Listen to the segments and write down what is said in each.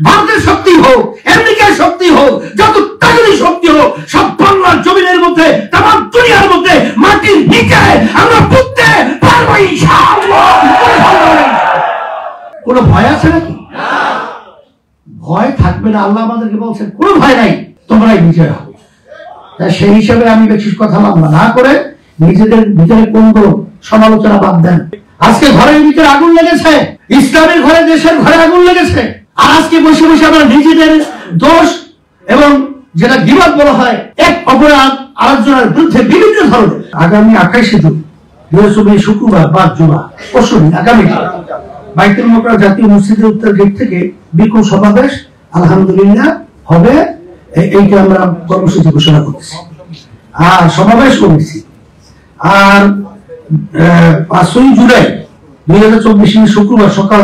ভারতের শক্তি হোক, আমেরিকার শক্তি হোক, যত তাগুলি শক্তি হোক, সব বাংলার জমিনের মধ্যে, তাম দুনিয়ার মধ্যে, মাটির নিচে আমরা পুঁততে পারবো ইনশাআল্লাহ। কোনো ভয় আছে নাকি? ভয় থাকবে না। আল্লাহ আমাদেরকে বলছেন কোনো ভয় নাই, তোমরাই বিজয় হবে। সেই হিসাবে আমি বেশি কথা না করে নিজেদের ভিতরে কোন সমালোচনা বাদ দেন। আজকে ঘরের ভিতরে আগুন লেগেছে, ইসলামের ঘরে, দেশের ঘরে আগুন লেগেছে, আর আজকে বসে বসে আমরা নিজেদের দোষ এবং যেটা গীবত বলা হয়, এক অপরাধ আরেকজনের বিরুদ্ধে বিভিন্ন ধরনের। আগামী 28 জুন 2024 শুক্রবার 5 জুমা পরশুদিন আগামীকাল বাইতুল মোকাররম জাতীয় মসজিদের উত্তর গেট থেকে বিক্ষোভ সমাবেশ আলহামদুলিল্লাহ হবে। এইটা আমরা কর্মসূচি ঘোষণা করছি আর সমাবেশ করেছি। আর 5 জুলাই 2024 শুক্রবার সকাল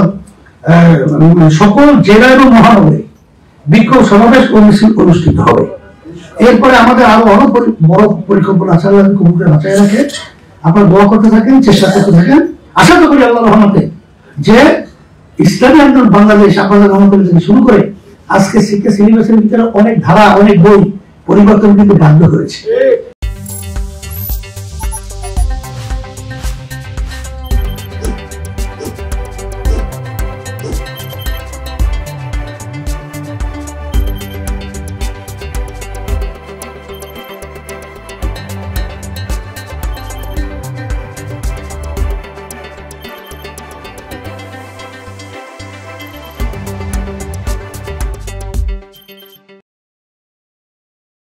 সকল জেলা এবং মহানগরে বিক্ষোভ সমাবেশ অনুষ্ঠিত হবে। এরপরে আমাদের আরো অনেক বড় পরিকল্পনা আছে। আল্লাহ কবুলের বাঁচায় রাখে। আপনারা দোয়া করতে থাকেন, চেষ্টা করতে থাকেন। আশা করি আল্লাহর রহমতে যে ইসলামী আন্দোলন বাংলাদেশ আপনাদের রহমতের থেকে শুরু করে আজকে শিক্ষা সিলেবাসের ভিতরে অনেক ধারা, অনেক বই পরিবর্তন কিন্তু বাধ্য করেছে।